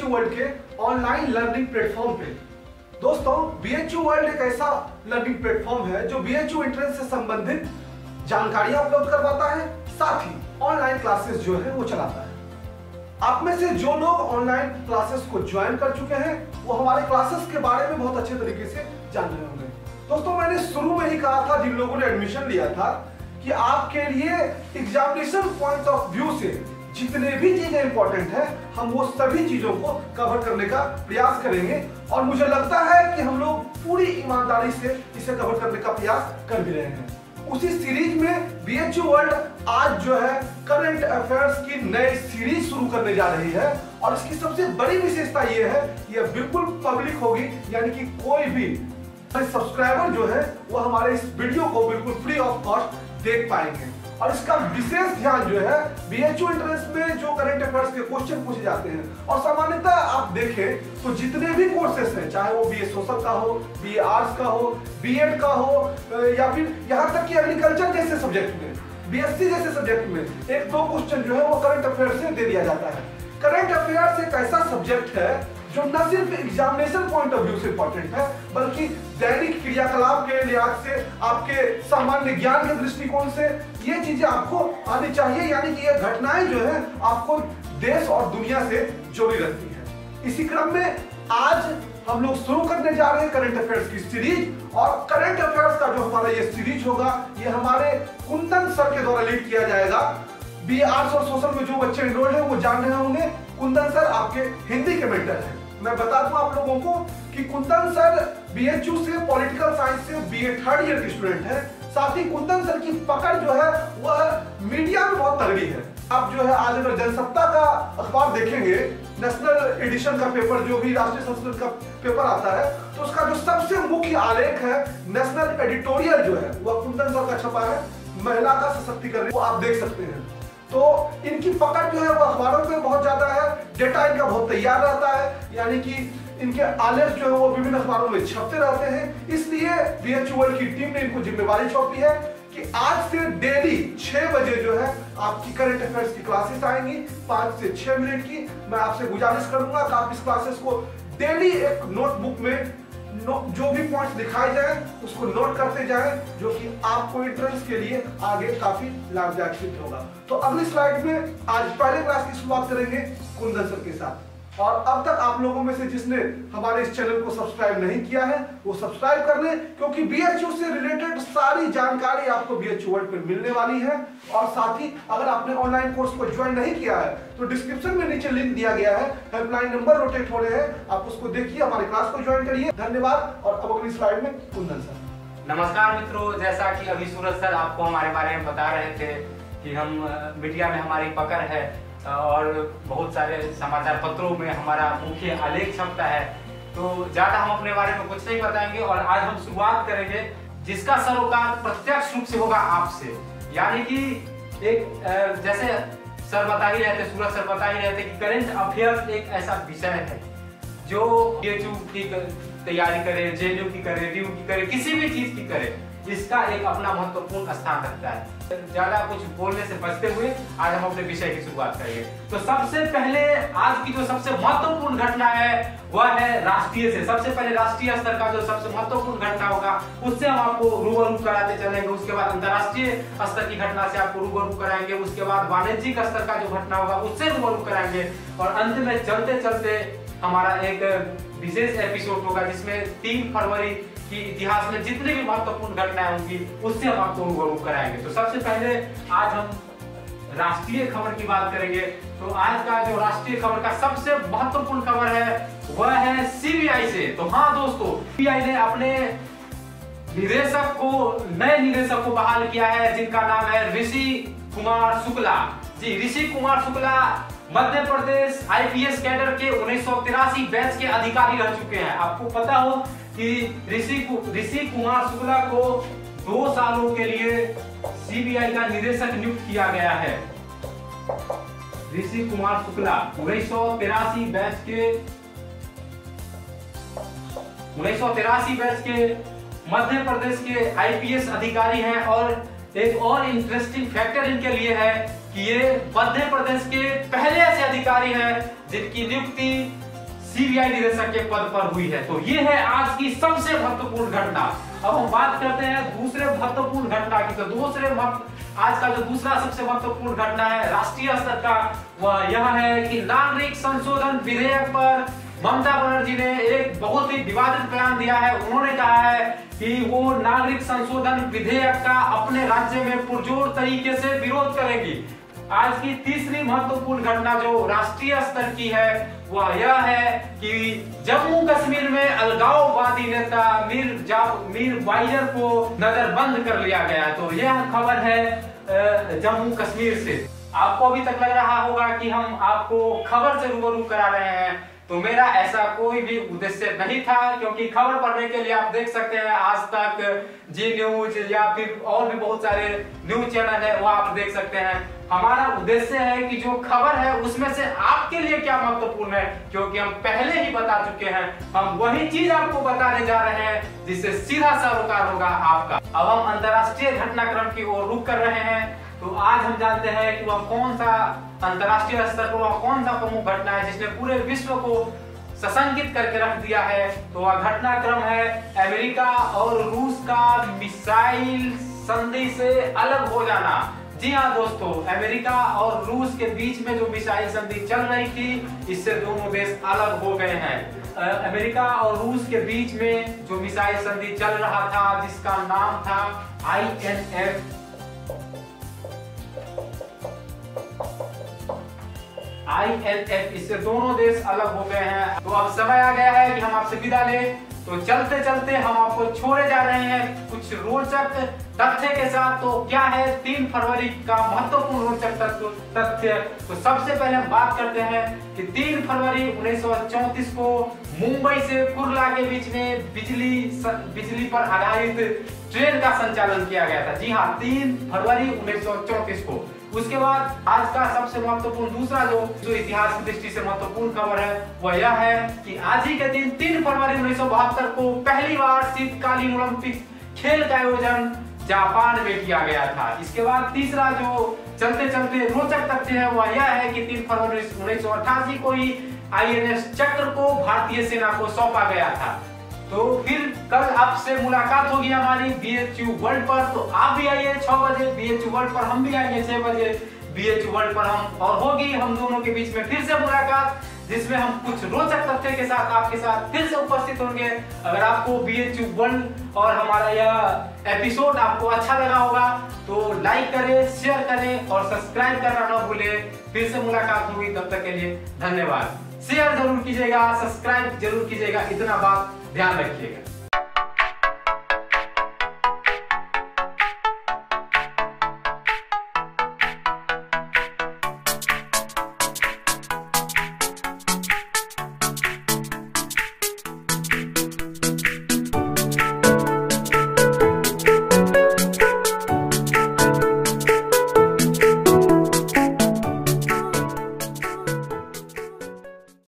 BHU world के online learning platform पे। दोस्तों, BHU वर्ल्ड एक ऐसा लर्निंग प्लेटफॉर्म है जो BHU एंट्रेंस से संबंधित जानकारियां उपलब्ध करवाता है, साथ ही ऑनलाइन क्लासेस जो है वो चलाता है। आप में से जो लोग ऑनलाइन क्लासेस को ज्वाइन कर चुके हैं वो हमारे क्लासेस के बारे में बहुत अच्छे तरीके से जान रहे होंगे। दोस्तों, मैंने शुरू में ही कहा था जिन लोगों ने एडमिशन लिया था कि आपके लिए एग्जामिनेशन पॉइंट ऑफ व्यू से जितने भी चीजें इंपॉर्टेंट है हम वो सभी चीजों को कवर करने का प्रयास करेंगे, और मुझे लगता है कि हम लोग पूरी ईमानदारी से इसे कवर करने का प्रयास कर भी रहे हैं। उसी सीरीज में BHU वर्ल्ड आज जो है करंट अफेयर्स की नई सीरीज शुरू करने जा रही है, और इसकी सबसे बड़ी विशेषता ये है यह बिल्कुल पब्लिक होगी, यानी कि कोई भी सब्सक्राइबर जो है वो हमारे इस वीडियो को बिल्कुल फ्री ऑफ कॉस्ट देख पाएंगे। और इसका विशेष ध्यान जो है BHU एंट्रेंस में जो करंट अफेयर्स के क्वेश्चन पूछे जाते हैं, और सामान्यतः आप देखें तो जितने भी कोर्सेस हैं, चाहे वो BA सोशल का हो, BA आर्ट्स का हो, BEd का हो, या फिर यहाँ तक कि एग्रीकल्चर जैसे सब्जेक्ट में, BSc जैसे सब्जेक्ट में एक दो क्वेश्चन जो है वो करंट अफेयर्स से दे दिया जाता है। करंट अफेयर्स एक ऐसा सब्जेक्ट है जो न सिर्फ एग्जामिनेशन पॉइंट ऑफ व्यू से इंपॉर्टेंट है, बल्कि दैनिक क्रियाकलाप के लिहाज से, आपके सामान्य ज्ञान के दृष्टिकोण से ये चीजें आपको आनी चाहिए, यानी कि ये घटनाएं जो है आपको देश और दुनिया से जोड़ी रखती है। इसी क्रम में आज हम लोग शुरू करने जा रहे हैं करंट अफेयर्स की सीरीज, और करंट अफेयर्स का जो हमारा ये सीरीज होगा ये हमारे कुंदन सर के द्वारा लीड किया जाएगा। BA आर्ट्स और सोशल में जो बच्चे एनरोल्ड हैं वो जान रहे होंगे, कुंदन सर आपके हिंदी के मेंटर हैं। मैं बता दूं आप लोगों को कि कुंदन सर BHU से पॉलिटिकल साइंस से BA थर्ड ईयर के स्टूडेंट हैं। साथ ही कुंदन सर की पकड़ जो है वह मीडिया में बहुत तगड़ी है। आप जो है आज अगर जनसत्ता का अखबार देखेंगे, नेशनल एडिशन का पेपर, जो भी राष्ट्रीय संस्कृत का पेपर आता है, तो उसका जो सबसे मुख्य आलेख है, नेशनल एडिटोरियल जो है वह कुंदन सर का छपा है, महिला का सशक्तिकरण, वो आप देख सकते हैं। तो इनकी पकड़ जो है वो अखबारों पे बहुत ज्यादा है, डेटा इनका बहुत तैयार रहता है, यानी कि इनके आलेख जो है वो विभिन्न अखबारों में छपते रहते हैं। इसलिए BHU वर्ल्ड की टीम ने इनको जिम्मेवारी सौंपी है कि आज से डेली 6 बजे जो है आपकी करंट अफेयर्स की क्लासेस आएंगी, 5 से 6 मिनट की। मैं आपसे गुजारिश करूंगा कि आप इस क्लासेस को डेली एक नोटबुक में जो भी पॉइंट्स दिखाए जाए उसको नोट करते जाएं, जो कि आपको एंट्रेंस के लिए आगे काफी लाभदायक सिद्ध होगा। तो अगली स्लाइड में आज पहले क्लास की शुरुआत करेंगे कुंदन सर के साथ। और अब तक आप लोगों में से जिसने हमारे इस चैनल को सब्सक्राइब नहीं किया है वो सब्सक्राइब कर लें, क्योंकि BHU से रिलेटेड सारी जानकारी आपको BHU वर्ल्ड पे मिलने वाली है। और साथ ही अगर आपने ऑनलाइन कोर्स को ज्वाइन नहीं किया है तो डिस्क्रिप्शन में नीचे लिंक दिया गया है, हेल्पलाइन नंबर रोटेट हो रहे हैं, आप उसको देखिए, हमारे क्लास को ज्वाइन करिए। धन्यवाद। और अब अगली स्लाइड में कुंदन सर। नमस्कार मित्रों, जैसा कि अभी सूरज सर आपको हमारे बारे में बता रहे थे कि हम मीडिया में हमारी पकड़ है और बहुत सारे समाचार पत्रों में हमारा मुख्य आलेख छपता है, तो ज्यादा हम अपने बारे में कुछ नहीं बताएंगे। और आज हम शुरुआत करेंगे जिसका सरोकार प्रत्यक्ष रूप से होगा आपसे, यानी कि एक जैसे सर बता ही रहे थे, सूरज सर बता ही रहे थे कि करंट अफेयर्स एक ऐसा विषय है जो BHU की तैयारी करे, JNU की करे, DU की करे, किसी भी चीज की करे, इसका एक अपना महत्वपूर्ण स्थान रखता है। ज्यादा कुछ बोलने से बचते हुए आज हम अपने विषय की शुरुआत करेंगे। तो सबसे पहले आज की जो सबसे महत्वपूर्ण घटना है वह है राष्ट्रीय से। सबसे पहले राष्ट्रीय स्तर का जो सबसे महत्वपूर्ण घटना होगा उससे हम आपको रूबरू कराते चलेंगे। उसके बाद अंतर्राष्ट्रीय स्तर की घटना से आपको रूबरू कराएंगे। उसके बाद वाणिज्यिक स्तर का जो घटना होगा उससे रूबरू कराएंगे। और अंत में चलते चलते हमारा एक विशेष एपिसोड होगा जिसमें 3 फरवरी कि इतिहास में जितनी भी महत्वपूर्ण घटनाएं होंगी उससे हम आपको रूबरू कराएंगे। तो सबसे पहले आज हम राष्ट्रीय खबर की बात करेंगे। तो आज का जो राष्ट्रीय खबर का सबसे महत्वपूर्ण खबर है वह है CBI से। तो हाँ दोस्तों, CBI ने अपने निदेशक को, नए निदेशक को बहाल किया है, जिनका नाम है ऋषि कुमार शुक्ला जी। ऋषि कुमार शुक्ला मध्य प्रदेश IPS कैडर के 1983 बैच के अधिकारी रह चुके हैं। आपको पता हो कि ऋषि कुमार शुक्ला को 2 सालों के लिए CBI का निदेशक नियुक्त किया गया है। ऋषि कुमार शुक्ला 1983 बैच के मध्य प्रदेश के IPS अधिकारी हैं। और एक और इंटरेस्टिंग फैक्टर इनके लिए है कि ये मध्य प्रदेश के पहले ऐसे अधिकारी हैं जिनकी नियुक्ति सीबीआई निदेशक के पद पर हुई है। तो ये है आज की सबसे महत्वपूर्ण घटना। अब हम बात करते हैं दूसरे महत्वपूर्ण घटना की। तो आज का जो दूसरा सबसे महत्वपूर्ण घटना है राष्ट्रीय स्तर का, वह यह है कि नागरिक संशोधन विधेयक पर ममता बनर्जी ने एक बहुत ही विवादित बयान दिया है। उन्होंने कहा है कि वो नागरिक संशोधन विधेयक का अपने राज्य में पुरजोर तरीके से विरोध करेगी। आज की तीसरी महत्वपूर्ण घटना जो राष्ट्रीय स्तर की है वह यह है कि जम्मू कश्मीर में अलगाववादी नेता मीर वाइजर को नजरबंद कर लिया गया। तो यह खबर है जम्मू कश्मीर से। आपको अभी तक लग रहा होगा कि हम आपको खबर से रूबरू करा रहे हैं, तो मेरा ऐसा कोई भी उद्देश्य नहीं था, क्योंकि खबर पढ़ने के लिए आप देख सकते हैं आज तक, जी न्यूज या फिर और भी बहुत सारे न्यूज चैनल है वो आप देख सकते हैं। हमारा उद्देश्य है कि जो खबर है उसमें से आपके लिए क्या महत्वपूर्ण है, क्योंकि हम पहले ही बता चुके हैं, हम वही चीज आपको बताने जा रहे हैं जिससे सीधा सरोकार होगा आपका। अब हम अंतरराष्ट्रीय घटनाक्रम की ओर रुख कर रहे हैं। तो आज हम जानते हैं कि वह कौन सा अंतरराष्ट्रीय स्तर पर वह कौन सा प्रमुख घटना है जिसने पूरे विश्व को सशंकित करके रख दिया है। तो वह घटनाक्रम है अमेरिका और रूस का मिसाइल संधि से अलग हो जाना। जी हाँ दोस्तों, अमेरिका और रूस के बीच में जो मिसाइल संधि चल रही थी, इससे दोनों देश अलग हो गए हैं। अमेरिका और रूस के बीच में जो मिसाइल संधि चल रहा था जिसका नाम था INF, इससे दोनों देश अलग हो गए हैं। तो अब समय आ गया है कि हम आपसे विदा लें। तो चलते चलते हम आपको छोड़े जा रहे हैं कुछ रोचक तथ्य के साथ। तो क्या है 3 फरवरी का महत्वपूर्ण रोचक तथ्य? तो सबसे पहले हम बात करते हैं कि 3 फरवरी 1934 को मुंबई से कुर्ला के बीच में बिजली पर आधारित ट्रेन का संचालन किया गया था। जी हाँ, 3 फरवरी 1934 को। उसके बाद आज का सबसे महत्वपूर्ण दूसरा जो इतिहास की दृष्टि से महत्वपूर्ण खबर है वह यह है कि आज ही के दिन 3 फरवरी 1972 को पहली बार शीतकालीन ओलंपिक खेल का आयोजन जापान में किया गया था। इसके बाद तीसरा जो चलते चलते रोचक तथ्य है वह यह है कि 3 फरवरी 1988 को ही INS चक्र को भारतीय सेना को सौंपा गया था। तो फिर कल आपसे मुलाकात होगी हमारी BHU वर्ल्ड पर। तो आप भी आइए 6 बजे BHU वर्ल्ड पर, हम भी आएंगे 6 बजे BHU वर्ल्ड पर और होगी हम दोनों के बीच में फिर से मुलाकात, जिसमें हम कुछ रोचक तथ्य के साथ आपके साथ फिर से उपस्थित होंगे। अगर आपको BHU वर्ल्ड और हमारा यह एपिसोड आपको अच्छा लगा होगा तो लाइक करें, शेयर करें और सब्सक्राइब करना न भूलें। फिर से मुलाकात होगी, तब तक के लिए धन्यवाद। शेयर जरूर कीजिएगा, सब्सक्राइब जरूर कीजिएगा, इतना बात ध्यान रखिएगा।